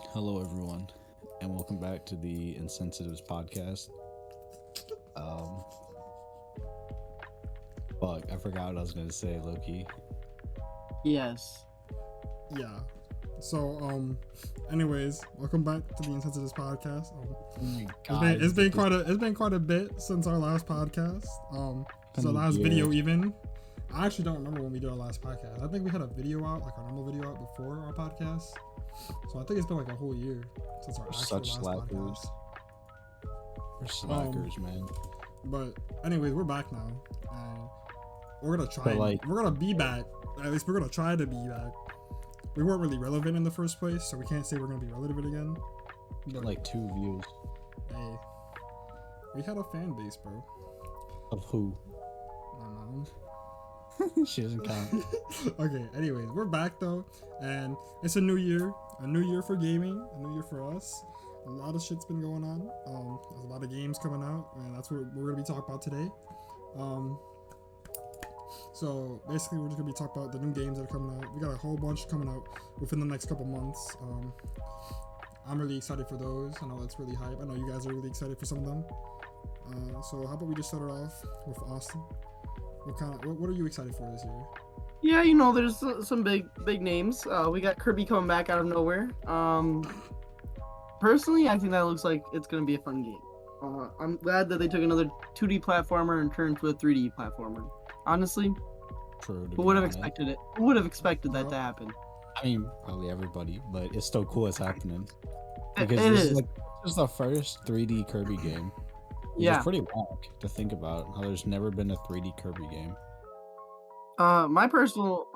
Hello, everyone, and welcome back to the Insensitives podcast. Um, fuck, I forgot what I was gonna say, Loki. Yes. Yeah. So, anyways, welcome back to the Insensitives podcast. Oh my It's god, been it's been quite a bit since our last podcast. So last video even. I actually don't remember when we did our last podcast. I think we had a video out, like our normal video out before our podcast. So I think it's been like a whole year since our We're actual such last slackers. podcast. We're slackers, man. But anyways, we're back now. We're gonna try. But, like- we're gonna be back. At least we're gonna try to be back. We weren't really relevant in the first place, so we can't say we're gonna be relevant again. Got like 2 views. Hey, we had a fan base, bro. Of who? My mom. She doesn't count. Okay, anyways, we're back though, and it's a new year for gaming, a new year for us. A lot of shit's been going on. There's a lot of games coming out, and that's what we're gonna be talking about today. So basically, we're just gonna be talking about the new games that are coming out. We got a whole bunch coming out within the next couple months. I'm really excited for those. I know that's really hype. I know you guys are really excited for some of them. So how about we just start it off with Austin? What are you excited for this year? Yeah, there's some big names. We got Kirby coming back out of nowhere. Personally, I think that looks like it's gonna be a fun game. I'm glad that they took another 2D platformer and turned to a 3D platformer. Honestly, True. who would have expected it? Who would have expected that to happen? I mean, probably everybody, but it's still cool it's happening. It Because this is. this is the first 3D Kirby game. Which Yeah. is pretty whack to think about how there's never been a 3D Kirby game. My personal,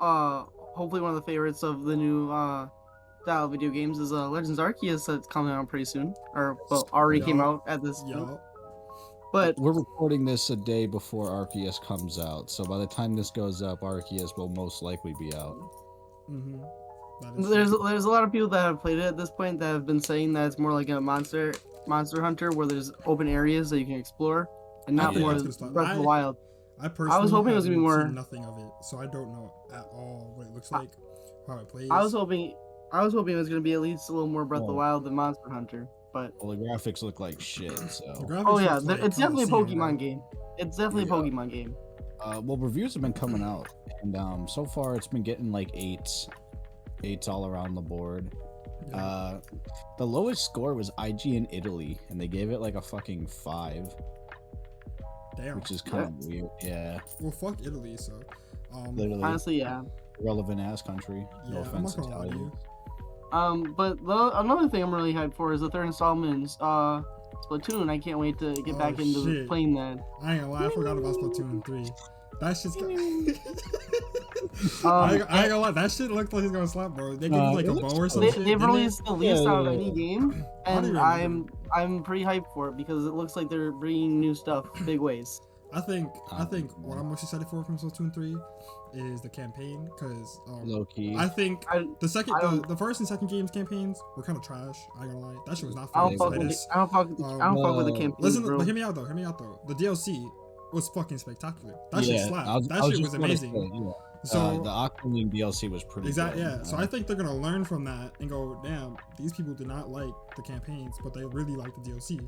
hopefully one of the favorites of the new style of video games is Legends Arceus that's coming out pretty soon, or well, already came Yup. out at this point. Yo, But We're recording this a day before Arceus comes out, so by the time this goes up, Arceus will most likely be out. mm-hmm. That is there's a lot of people that have played it at this point that have been saying that it's more like a Monster Hunter where there's open areas that you can explore and not Yeah. more That's good stuff. Breath of the Wild. I personally hoping it was gonna be haven't more- seen nothing of it, so I don't know at all what it looks like, how it plays. I was hoping it was gonna be at least a little more Breath of the Oh. Wild than Monster Hunter, but Well, the graphics look like shit, The so. graphics oh yeah, look like it's definitely a Coliseum, Pokemon right? game. It's definitely a Yeah. Pokemon game. Well, reviews have been coming out, and so far it's been getting like eights all around the board. Yeah. The lowest score was IG in Italy, and they gave it like a fucking 5, Damn. which is kind of weird. Yeah, Well, fuck Italy. So, literally Honestly, yeah. relevant ass country. yeah, No I'm offense, not gonna lie to you. Italians. But another thing I'm really hyped for is the third installment in Splatoon. I can't wait to get Oh, back into shit. playing that. I ain't gonna lie, I forgot about Splatoon 3. That shit's. Um, I ain't gonna lie, that shit looked like it's gonna slap, bro. They gave you like it a looks bow or some They, shit. they've didn't they? released the least Yeah, out of yeah, any yeah. game, I don't and even I'm pretty hyped for it because it looks like they're bringing new stuff big ways. I think what I'm most excited for from Splatoon 3 is the campaign, because Low key. I think I the I don't- the first and second games campaigns were kind of trash. I ain't gonna lie, that shit was not I fun. don't fuck with Latest. I don't fuck with the no. campaign, Listen, bro. but hear me out though. The DLC was fucking spectacular. That shit slapped. I That was shit just was gonna amazing. say, yeah. So the Aquaman DLC was pretty exactly, good. yeah. So I think they're gonna learn from that and go, damn, these people did not like the campaigns, but they really like the DLC.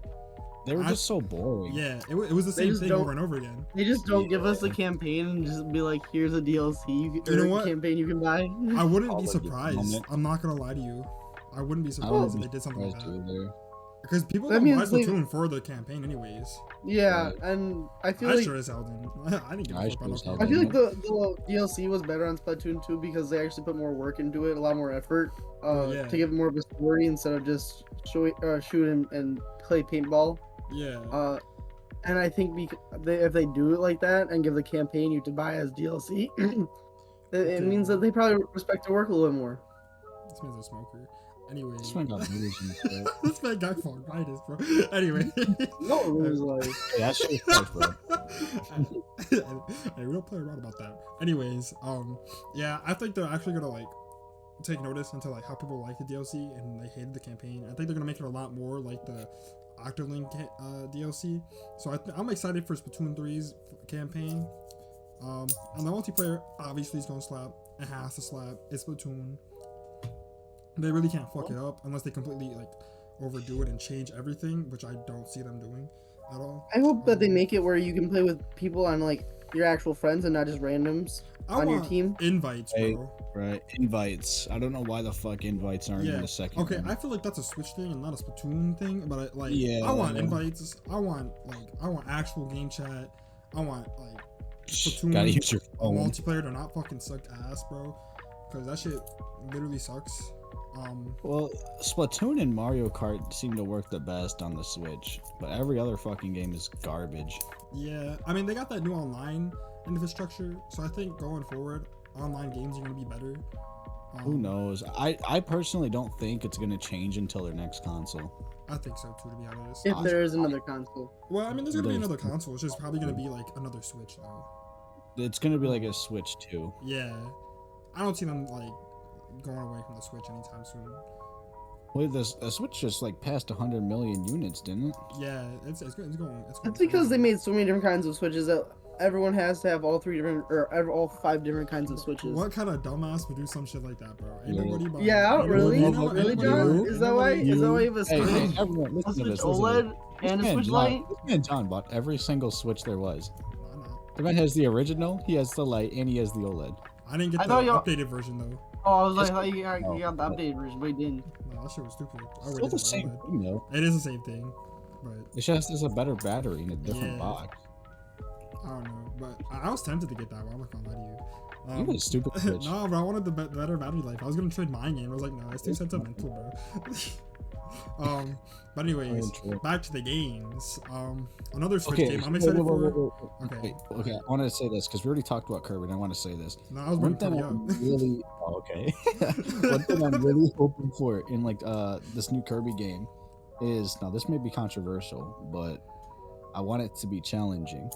they were just so boring. Yeah, it was the They same just thing don't- over and over again. They just don't give us the Yeah. campaign and just be like, here's a DLC You know what? campaign you can buy. I wouldn't All be the surprised. moment. I'm not gonna lie to you. I wouldn't be I surprised wouldn't if be they did something like surprised that. either. Because people That don't buy means they- Splatoon for the campaign anyways. Yeah, Right. and I feel I like sure as hell didn't. I didn't give I a fuck sure about as no hell I feel campaign. like the DLC was better on Splatoon 2 because they actually put more work into it, a lot more effort, Yeah. to give it more of a story instead of just shoot and play paintball. Yeah. And I think if they do it like that and give the campaign you to buy as DLC, it means that they probably respect their work a little bit more. This man's a smoker. Anyway. This one got movies and shit. This man got arthritis, bro. Anyway. No, it was like, Hey, that shit was fresh, bro. Hey, we don't play around about that. Anyways, yeah, I think they're actually gonna like take notice into like how people like the DLC and they hated the campaign. I think they're gonna make it a lot more like the Octolink DLC. So I'm excited for Splatoon 3's campaign. And the multiplayer obviously is gonna slap. It has to slap. It's Splatoon. They really can't fuck it up unless they completely like overdo it and change everything, which I don't see them doing at all. I hope that they make it where you can play with people on like your actual friends and not just randoms I on your want team. invites, bro. Right, invites. I don't know why the fuck invites aren't in Yeah. the second Okay, one. I feel like that's a Switch thing and not a Splatoon thing. But like, Yeah. I want invites. I want actual game chat. I want like Splatoon Gotta use your phone. multiplayer to not fucking suck ass, bro. Because that shit literally sucks. Well, Splatoon and Mario Kart seem to work the best on the Switch, but every other fucking game is garbage. Yeah, I mean they got that new online infrastructure, so I think going forward, online games are gonna be better. Who knows? I personally don't think it's gonna change until their next console. I think so too, to be honest. If there is another console. Well, I mean, there's gonna be another console. It's just probably gonna be like another Switch, though. It's gonna be like a Switch 2. Yeah, I don't see them like going away from the Switch anytime soon. Wait, the Switch just like passed 100 million units, didn't it? Yeah, it's going. That's because they made so many different kinds of Switches that everyone has to have all 5 different kinds of Switches. What kind of dumbass would do some shit like that, bro? Ain't Yeah. nobody buying Yeah, I don't ain't really. nobody- ain't Really, nobody John? buying- Is that why? ain't Is that nobody- why you have a Hey, Switch, everyone, a listen to Switch this. Listen to OLED, this. and a Man, Switch John- Lite? This man John bought every single Switch there was. Nah, nah. The man has the original, he has the Lite, and he has the OLED. I didn't get I the thought y'all- updated version though. Oh, I was like, It's- I thought you got the updated version, but you didn't. No, that shit was stupid. I Still waited the for same OLED. thing though. It is the same thing, but It just has a better battery in a different Yeah. box. I don't know. But I was tempted to get that one. I'm not gonna lie to you. You got a stupid bitch. No, but I wanted the better battery life. I was gonna trade mine game. I was like, no, it's too sentimental, bro. But anyways, True. back to the games. Another Switch Okay, game I'm excited for. Okay, Okay. I wanted to say this because we already talked about Kirby, and I want to say this. No, I was One waiting thing to I'm up. really, okay. One thing I'm really hoping for in like this new Kirby game is, now this may be controversial, but I want it to be challenging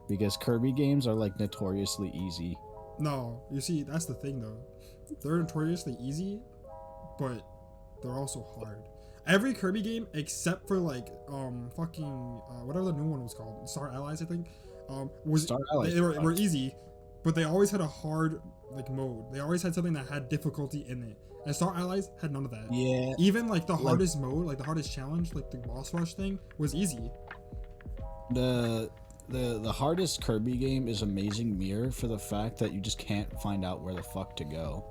because Kirby games are like notoriously easy. No, you see, that's the thing though. They're notoriously easy, but they're also hard. Every Kirby game except for like whatever the new one was called, Star Allies, I think, was Star Allies they were easy, but they always had a hard like mode. They always had something that had difficulty in it. And Star Allies had none of that. Yeah, Even like the hardest mode, like the hardest challenge, like the boss rush thing, was easy. the hardest Kirby game is Amazing Mirror for the fact that you just can't find out where the fuck to go.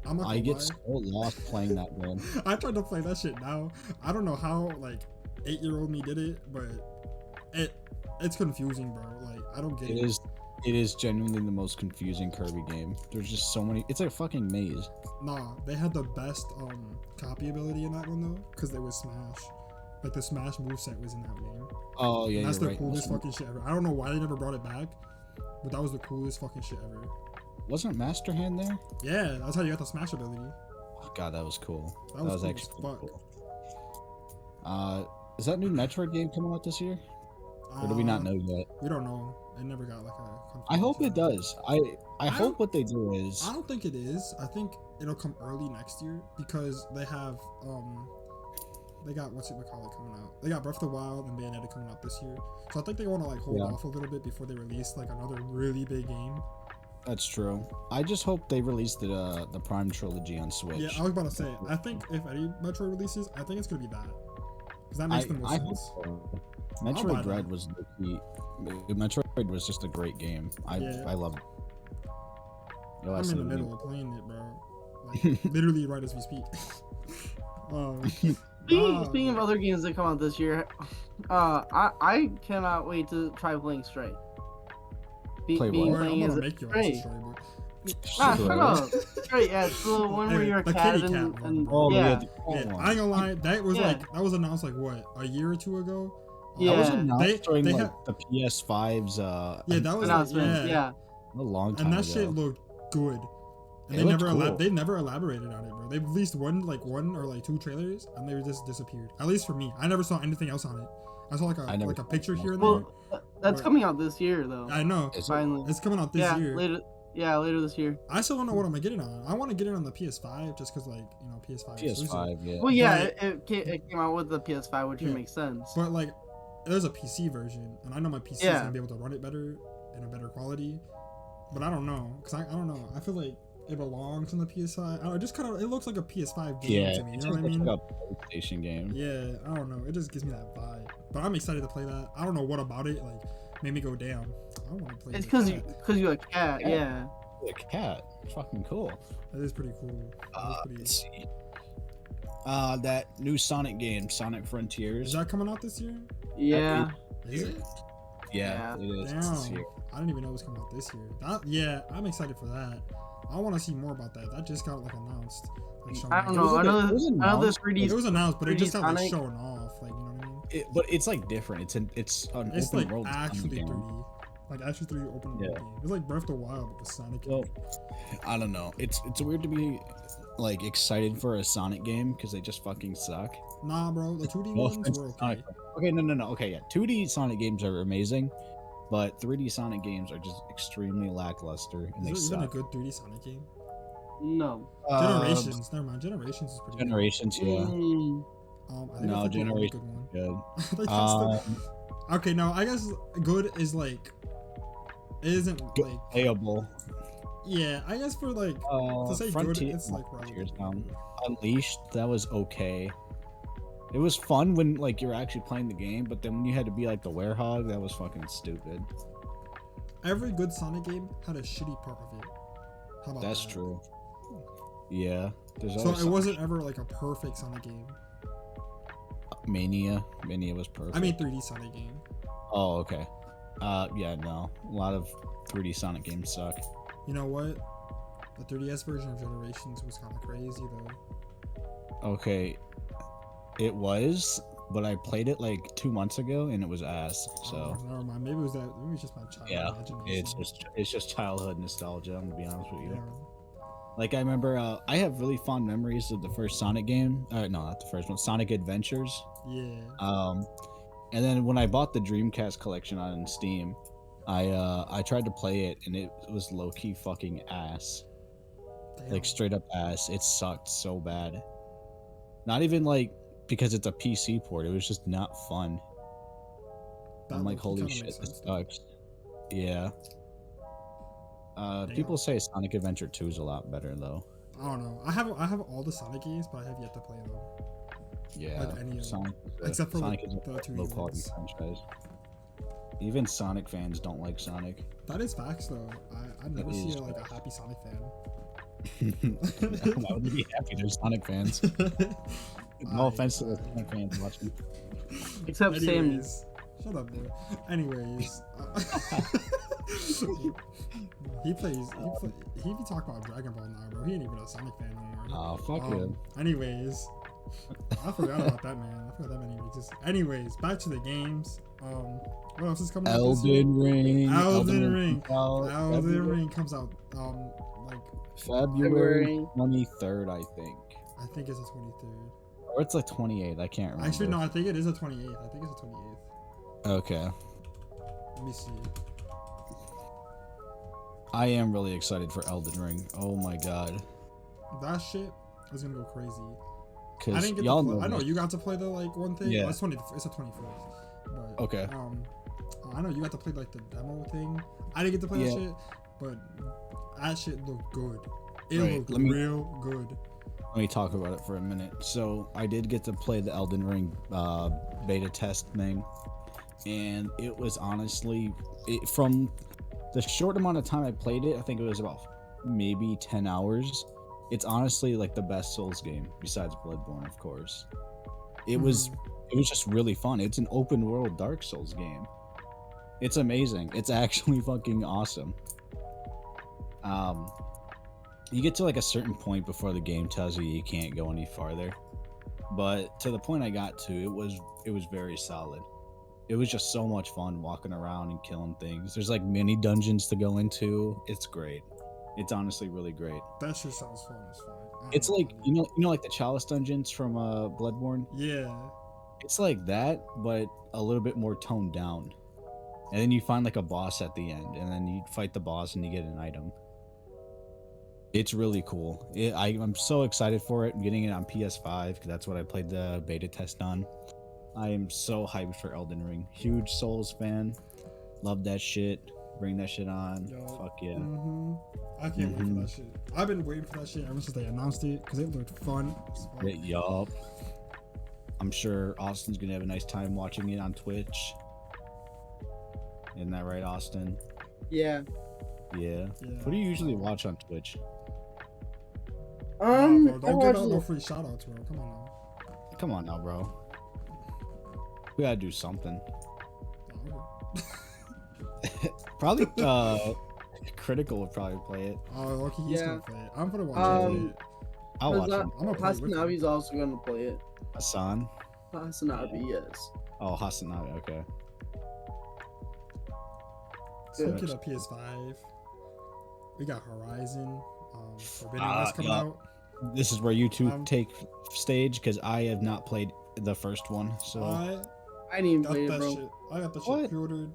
I'm not I gonna get lie. so lost playing that game. I tried to play that shit now. I don't know how like 8-year-old me did it, but it's confusing, bro. Like I don't get it. It is genuinely the most confusing Kirby game. There's just so many. It's a fucking maze. Nah, they had the best copy ability in that one though, because they was Smash. Like the Smash moveset was in that game. Oh yeah, And that's you're the right. coolest fucking shit ever. I don't know why they never brought it back, but that was the coolest fucking shit ever. Wasn't Master Hand there? Yeah, that's how you got the Smash ability. Oh, God, that was cool. That was cool as actually fuck. cool. Is that new Metroid game coming out this year? Or do we not know yet? We don't know. It never got like a. I hope it confirmation. does. I hope what they do is. I don't think it is. I think it'll come early next year because they have they got what's it call it coming out. They got Breath of the Wild and Bayonetta coming out this year. So I think they want to like hold off a little bit before they release like another really big game. That's true. I just hope they release the Prime trilogy on Switch. Yeah, I was about to say. I think if any Metroid releases, I think it's gonna be that because that makes the most I hope sense. so. buy Metroid that. Dread was the key. Metroid was just a great game. I love it. Yo, I'm in the middle of playing it, bro. Like literally right as we speak. Speaking of other games that come out this year, I cannot wait to try playing Stray. Play being what? I'm playing gonna as a make you Stray. watch Stray, bro. Ah, shut up. Stray, yeah, it's the one where Hey, you're a the cat kitty and, cat one, and bro. Oh, yeah. Yeah, I ain't gonna lie, that was Yeah. like that was announced like what, a year or two ago? Yeah. That was announced during they like had- the PS5's Yeah, that was Announcement, yeah. a long time and that ago. shit looked good. And It looked cool. they never elaborated on it, bro. They released one or two trailers and they just disappeared. At least for me, I never saw anything else on it. I saw like I never a picture here and Well, that's But- coming out this year though. there. I know Is it? Finally. it's coming out this Yeah, year. later this year. I still don't know what I'm gonna get it on. I want to get it on the PS5 just because like PS5. exclusive. PS5, yeah. Well, yeah, But- it came out with the PS5, which Yeah. makes sense. But like, there's a PC version, and I know my PC is Yeah. gonna be able to run it better in a better quality. But I don't know, cause I don't know. I feel like it belongs on the PS5. I don't know, it just kind of it looks like a PS5 game Yeah, to me. You it know just what I looks mean? like a PlayStation game. Yeah, I don't know. It just gives me that vibe. But I'm excited to play that. I don't know what about it like made me go down. I want to play. It's as a because cat. you're a cat. Cat. Yeah. A cat. Fucking cool. That is pretty cool. That is pretty. Let's see. That new Sonic game, Sonic Frontiers. Is that coming out this year? Yeah. Is it? Yeah, Yeah. it is. It's this Damn. year. I didn't even know it was coming out this year. Yeah, I'm excited for that. I want to see more about that. That just got like announced. Like, shown I don't off. know. It was I know the announced, 3D. It was announced, but it 3D just got like Sonic. showing off. Like, you know what I mean? But it's like different. It's an It's open like world Sonic actually game. 3D. Like actually 3D open world Yeah. game. It's like Breath of the Wild but with Sonic. Well, I don't know. It's weird to be like excited for a Sonic game because they just fucking suck. Nah, bro. The 2D No ones offense were to okay. Sonic. Okay, no. Okay, yeah. 2D Sonic games are amazing, but 3D Sonic games are just extremely lackluster and they Is there even a suck. good 3D Sonic game? No. Generations. Never mind. Generations is pretty Generations, yeah. Mm, good. I think No, that's like the only Generations good one. good. I think that's okay, no, I guess good is like it isn't Good, like playable. yeah. I guess for like to say good, it's like Frontiers, relevant. Unleashed, that was okay. It was fun when like you're actually playing the game, but then when you had to be like the werehog, that was fucking stupid. Every good Sonic game had a shitty part of it. How about That's that? true. Yeah, there's So always it wasn't ever like a perfect Sonic game. Mania was perfect. I mean 3D Sonic game. Oh, okay. Yeah, no. A lot of 3D Sonic games suck. You know what? The 3DS version of Generations was kind of crazy though. Okay. It was, but I played it like 2 months ago and it was ass. So Never mind. Maybe it was that. Maybe it's just my child yeah, imagination. it's just childhood nostalgia. I'm gonna be honest with you. Yeah. Like I remember, I have really fond memories of the first Sonic game. No, not the first one. Sonic Adventures. Yeah. And then when I bought the Dreamcast collection on Steam, I tried to play it and it was low key fucking ass. Damn. Like straight up ass. It sucked so bad. Not even like because it's a PC port. It was just not fun. That I'm like, low-key holy kinda shit, makes this sense, though. sucks. Yeah. People say Sonic Adventure 2 is a lot better though. I don't know. I have all the Sonic games, but I have yet to play them. Yeah. Like any of them. Sonic, Except for Sonic like, is the a 2D low quality ones. franchise. Even Sonic fans don't like Sonic. That is facts though. I never see is like a happy Sonic fan. Why would you be happy? There's Sonic fans. No offense to the Sonic fans watching. except Sammy. Anyways, shut up, bro. Anyways, he be talking about Dragon Ball now, bro. He ain't even a Sonic fan anymore. Oh, fuck him. Anyways, I forgot about that man. I forgot that man even exists. Anyways, back to the games. What else is coming out this year? Elden Ring. Elden Ring. comes out Elden February- Ring comes out like February 23rd, I think. I think it's the 23rd. Or it's like 28th. I can't remember. Actually, no, I think it is the 28th. I think it's the 28th. Okay. Let me see. I am really excited for Elden Ring. Oh my god. That shit is gonna go crazy. I Because didn't get y'all to play. I know know this. you got to play the like one thing. Yeah. Oh, it's the 24th. But, Okay. I know you got to play like the demo thing. I didn't get to play that shit, but that shit looked good. It Right, looked let me- real good. Let me talk about it for a minute. So I did get to play the Elden Ring beta test thing, and it was honestly from the short amount of time I played it. I think it was about maybe 10 hours. It's honestly like the best Souls game besides Bloodborne, of course. It was just really fun. It's an open world Dark Souls game. It's amazing. It's actually fucking awesome. You get to like a certain point before the game tells you can't go any farther, but to the point I got to, it was very solid. It was just so much fun walking around and killing things. There's like mini dungeons to go into. It's great. It's honestly really great. That shit sounds fun as fuck. It's like you know like the Chalice dungeons from Bloodborne. Yeah. It's like that, but a little bit more toned down. And then you find like a boss at the end, and then you fight the boss and you get an item. It's really cool. I'm so excited for it. I'm getting it on PS5 because that's what I played the beta test on. I am so hyped for Elden Ring. Huge Souls fan. Love that shit. Bring that shit on. Yo. Fuck yeah. I can't wait for that shit. I've been waiting for that shit ever since they announced it because it looked fun. Yup. I'm sure Austin's gonna have a nice time watching it on Twitch. Isn't that right, Austin? Yeah. Yeah. What do you usually watch on Twitch? Bro, don't I give watch out no free shoutouts, bro. Come on now, bro. We gotta do something. Probably Critical would probably play it. Oh, okay, he's gonna play it. I'm gonna watch it. I'll watch it. I'm gonna play it with him. Hasanabi's also gonna play it. Hassan? Hasanabi, yes. Oh, Hasanabi, okay. Speaking of PS5, we got Horizon. Forbidden West coming out. This is where you two take stage because I have not played the first one. So I didn't even play it, bro. Shit. I got that shit pre-ordered.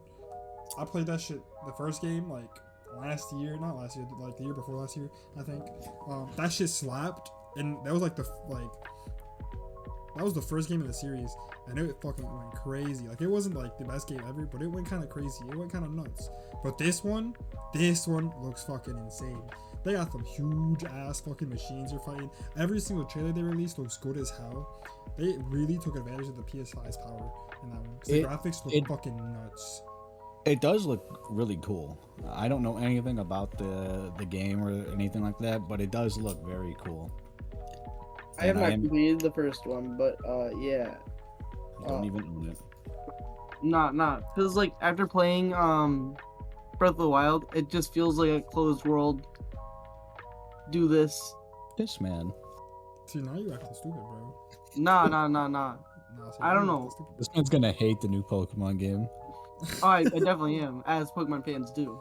I played that shit the first game like last year, not last year, like the year before last year, I think. That shit slapped, and that was like that was the first game in the series, and it fucking went crazy. Like it wasn't like the best game ever, but it went kind of crazy. It went kind of nuts. But this one looks fucking insane. They got some huge ass fucking machines you're fighting. Every single trailer they released looks good as hell. They really took advantage of the PS5's power in that one. The graphics look fucking nuts. It does look really cool. I don't know anything about the game or anything like that, but it does look very cool. I have not completed the first one, but yeah. I don't even own it. Nah. Cause like after playing Breath of the Wild, it just feels like a closed world. Do this. This man. See, now you're acting stupid, bro. Nah. See, I don't know. This man's gonna hate the new Pokemon game. Oh, I definitely am, as Pokemon fans do.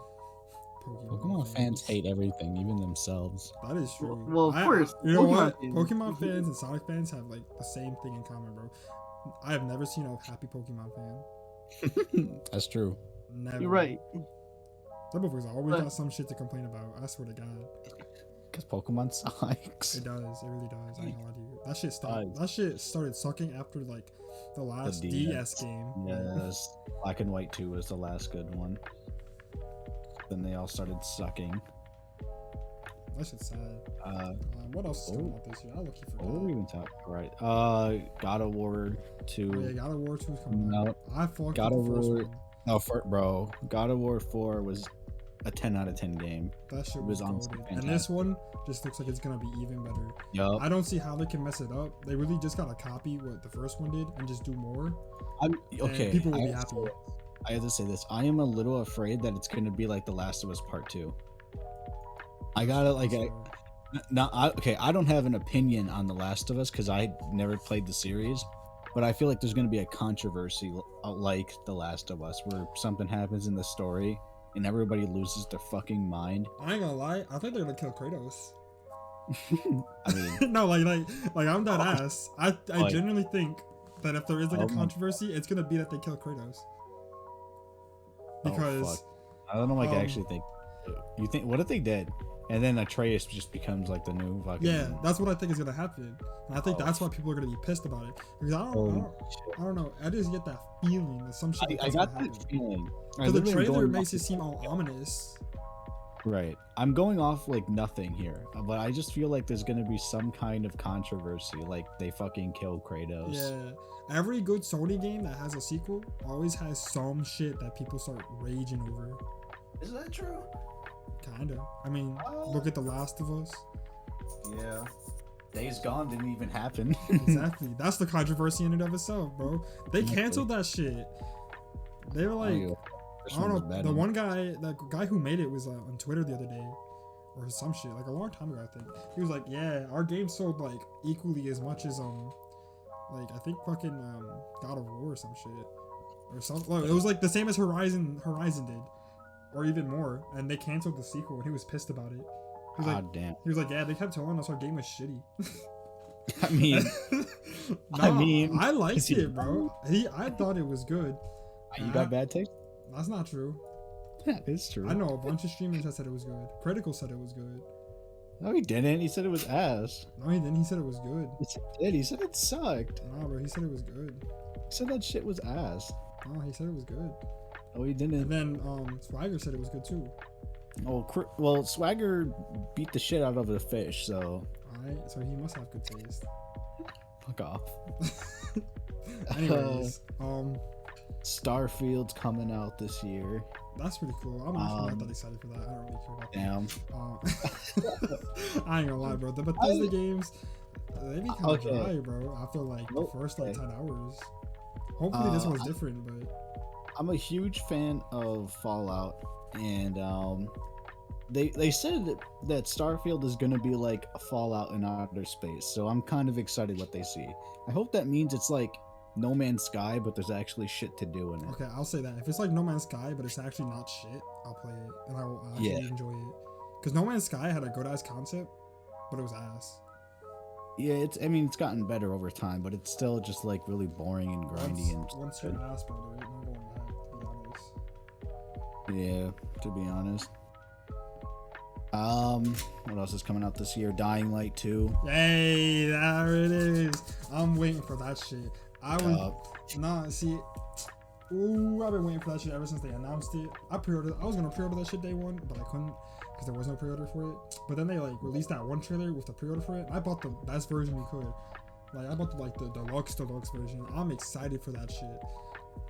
Pokemon fans hate everything, even themselves. That is true. Well, of course. You know what? Fans. Pokemon fans and Sonic fans have like the same thing in common, bro. I have never seen a happy Pokemon fan. That's true. Never. You're right. That motherfucker's always got some shit to complain about. I swear to God. Because Pokemon sucks. It does. It really does. I ain't gonna lie to you. That shit stopped. That shit started sucking after like the last DS game. Yes. Black and White 2 was the last good one. Then they all started sucking. That shit's sad. What else is coming out this year? I look for. What were we even talking? Right. God of War 2. Oh, yeah, God of War 2 is coming out. I fucked God of War. No, bro. God of War 4 was a 10 out of 10 game. That shit was awesome. And this one just looks like it's gonna be even better. Yup. I don't see how they can mess it up. They really just gotta copy what the first one did and just do more. Okay. People will be happy. I have to say this. I am a little afraid that it's gonna be like The Last of Us Part 2. I gotta like. I don't have an opinion on The Last of Us because I never played the series, but I feel like there's gonna be a controversy like The Last of Us where something happens in the story and everybody loses their fucking mind. I ain't gonna lie, I think they're gonna kill Kratos. I mean, no, like I'm that ass. I genuinely think that if there is like a controversy, it's gonna be that they kill Kratos. Because I don't know, like I actually think. You think what if they did, and then Atreus just becomes like the new fucking? Yeah, that's what I think is gonna happen, and I think that's why people are gonna be pissed about it. Because I don't know. I just get that feeling that some shit. I got that feeling. Because the trailer makes it seem all ominous. Right. I'm going off like nothing here, but I just feel like there's gonna be some kind of controversy, like they fucking kill Kratos. Yeah. Every good Sony game that has a sequel always has some shit that people start raging over. Is that true? Kinda. I mean, look at The Last of Us. Yeah. Days Gone didn't even happen. Exactly. That's the controversy in and of itself, bro. They canceled that shit. They were like, I don't know. The one guy, that guy who made it was on Twitter the other day, or some shit, like a long time ago, I think. He was like, yeah, our game sold like equally as much as like I think fucking God of War or some shit, or something. Like, it was like the same as Horizon did, or even more. And they canceled the sequel, and he was pissed about it. He was like, damn. He was like, yeah, they kept telling us our game was shitty. I mean, I liked it, bro. I thought it was good. You got bad taste? That's not true. Yeah, it's true. I know a bunch of streamers that said it was good. Critical said it was good. No, he didn't. He said it was ass. No, he didn't. He said it was good. Yes, he did. He said it sucked. Nah, bro. He said it was good. He said that shit was ass. No, he said it was good. Oh, he And didn't. then Swagger said it was good too. Oh, well, Swagger beat the shit out of a fish, so Alright, so he must have good taste. fuck off. Anyways, Starfield's coming out this year. that's pretty cool. I'm actually not that excited for that. I don't really care about Damn. that. I ain't gonna lie, bro. The Bethesda games, they be kind of Okay. dry, bro. After like the first like 10 hours. Hopefully this one's different, but I'm a huge fan of Fallout, and they said that Starfield is gonna be like a Fallout in outer space, so I'm kind of excited what they see. I hope that means it's like No Man's Sky, but there's actually shit to do in it. okay, I'll say that. If it's like No Man's Sky, but it's actually not shit, I'll play it and I'll actually enjoy it. Because No Man's Sky had a good ass concept, but it was ass. Yeah, I mean, it's gotten better over time, but it's still just like really boring and grindy Once you're ass, bro, there ain't no going back, to be honest. Yeah, to be honest. What else is coming out this year? Dying Light 2. Hey, there it is. I'm waiting for that shit. I was see. Ooh, I've been waiting for that shit ever since they announced it. I was gonna pre-order that shit day one, but I couldn't because there was no pre-order for it. But then they like released that one trailer with the pre-order for it. I bought the best version we could. Like I bought the deluxe version. I'm excited for that shit.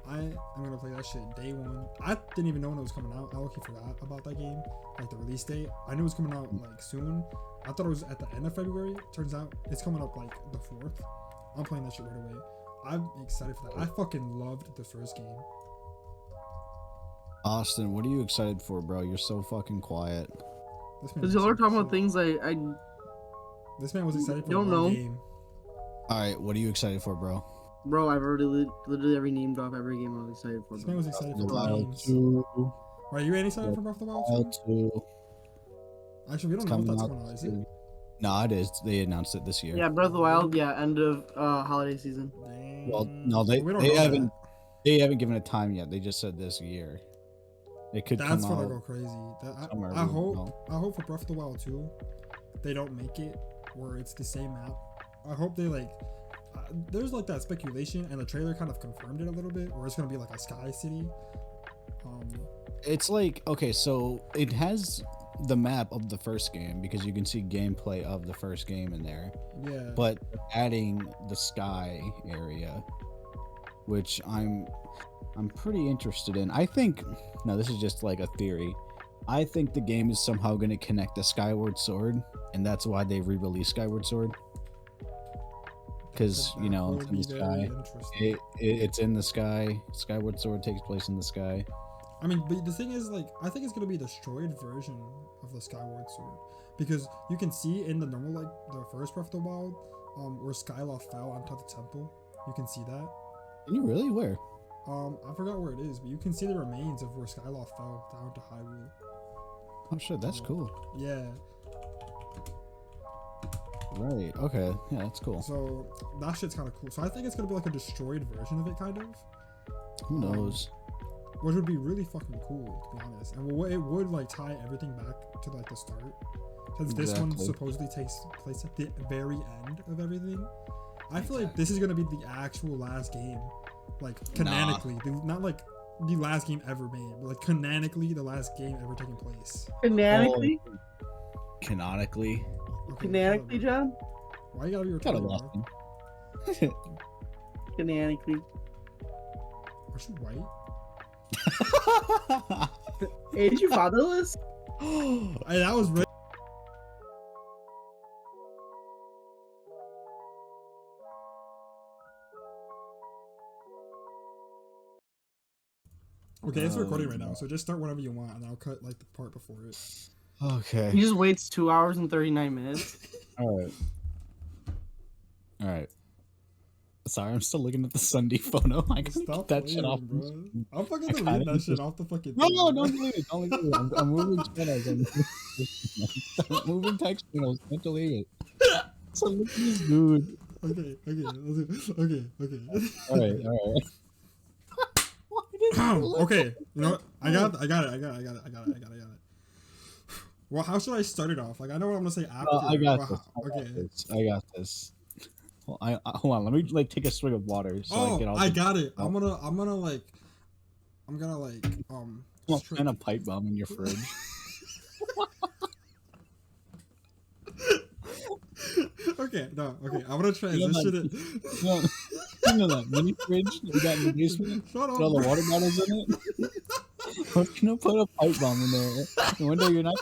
I'm gonna play that shit day one. I didn't even know when it was coming out. I low-key forgot about that game, like the release date. I knew it was coming out like soon. I thought it was at the end of February. Turns out it's coming up like the 4th. I'm playing that shit right away. I'm excited for that. I fucking loved the first game. Austin, what are you excited for, bro? You're so fucking quiet. Because y'all are talking about things I This man was excited for don't one know. game. All right, what are you excited for, bro? Bro, I've already literally every name drop every game I was excited for. This man was excited The for Wild games. 2. Right, you ain't excited for Breath of the Wild 2? Wild 2. Actually, we don't know if that's coming out, is it? No, it is. They announced it this year. Yeah, Breath of the Wild, yeah, end of holiday season. Dang. Well, no, they we don't know haven't. that. They haven't given a time yet. They just said this year. It could That's come gonna out. go crazy. somewhere, I we don't know. hope for Breath of the Wild 2, they don't make it where it's the same map. I hope they like. There's like that speculation, and the trailer kind of confirmed it a little bit, where it's gonna be like a sky city. It's like, okay, so it has the map of the first game because you can see gameplay of the first game in there, Yeah. but adding the sky area, which I'm pretty interested in. I think, no, this is just like a theory. I think the game is somehow going to connect the Skyward Sword, and that's why they re-released Skyward Sword. Because, you know, it's in the sky. It's in the sky. Skyward Sword takes place in the sky. I mean, but the thing is, like, I think it's gonna be a destroyed version of the Skyward Sword, because you can see in the normal, like, the first Breath of the Wild, where Skyla fell onto the temple. You can see that. Can you really? Where? I forgot where it is, but you can see the remains of where Skyla fell down to Hyrule. Oh shit, that's cool. Yeah. Right. Okay. Yeah, that's cool. So that shit's kind of cool. So I think it's gonna be like a destroyed version of it, kind of. Who knows? Which would be really fucking cool, to be honest. And it would like tie everything back to like the start, since this one Exactly. supposedly takes place at the very end of everything. I feel like this is gonna be the actual last game, like canonically, not like the last game ever made, but like canonically the last game ever taking place. Canonically? Canonically. Okay, Canonically, shut up, John? bro. Why you gotta be Got a retarded, lesson. bro? Canonically. Are you white? Hey, did you fatherless? Hey, that was right. Okay, it's recording right now, so just start whenever you want, and I'll cut like the part before it. Okay. He just waits 2 hours and 39 minutes. All right. All right. Sorry, I'm still looking at the Sunday photo. I gotta Stop get that shit off. bro. I'm fucking I deleting kinda that shit just- off the fucking. No, thing, no, bro. don't delete it. Don't delete it. I'm moving channels. I'm moving text channels. Don't delete it. So look at this dude. Okay, okay. All right, all right. Why did you look Okay, at you know what? I got it. Well, how should I start it off? Like, I know what I'm gonna say after. I got but this. Okay. I got this. Well, hold on. Let me like take a swig of water so I Oh, get all. I the- got it. I'm gonna like. I'm gonna like What kind of pipe bomb in your fridge? Okay, no, okay. I'm gonna transition it. You know that mini fridge that we got in the basement? Shut With all up. the water bottles in it? I'm gonna put a pipe bomb in there. And one day you're not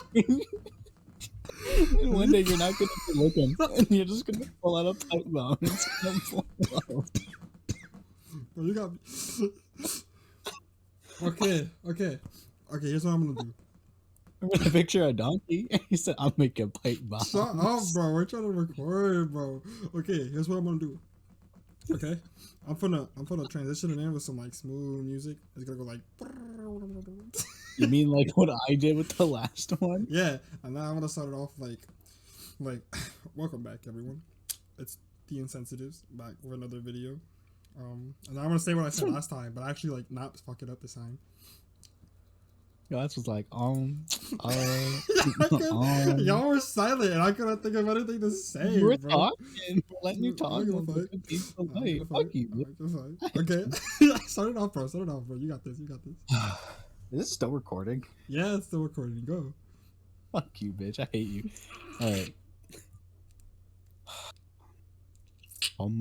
one day you're not gonna be looking and you're just gonna pull out a pipe bomb and it's gonna blow up. Bro, you got me. Okay. Here's what I'm gonna do. I'm gonna picture a donkey and he said I'm making pipe bombs. Shut up, bro. We're trying to record, bro. Okay, here's what I'm gonna do. Okay, I'm gonna transition it in with some like smooth music. It's gonna go like. You mean like what I did with the last one? Yeah, and now I'm gonna start it off like, welcome back everyone. It's the Insensitives back with another video. And I'm gonna say what I said last time, but actually like not fuck it up this time. Yo, that's was like Y'all were silent, and I couldn't think of anything to say. you were bro. talking, letting you talk. I'm gonna fight. Fuck you. Okay, start it off, bro. You got this. Is this still recording? Yeah, it's still recording. Go. Fuck you, bitch. I hate you. All right. I'm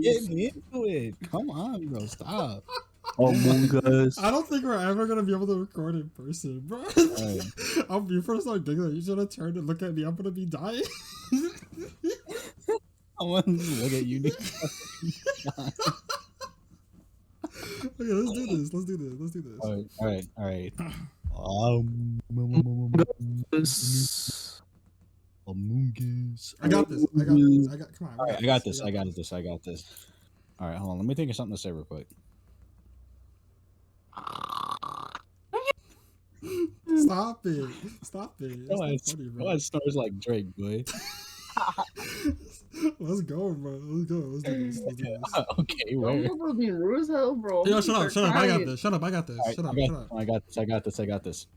getting into it. Come on, bro. Stop. Among Us. I don't think we're ever gonna be able to record in person, bro. Right. I'll be first on giggling. You should have turned and look at me. I'm gonna be dying. I want to look at you. Okay, let's do this. All right. Among Us. I got this. Come on. All right, I got this. All right, hold on. Let me think of something to say real quick. Stop it. It's not funny, Oh, bro. it snores like Drake, boy. Let's go, bro. Let's do this. Okay, where? Don't be rude as hell, bro. Yo, shut up. I got this. All right, I got this.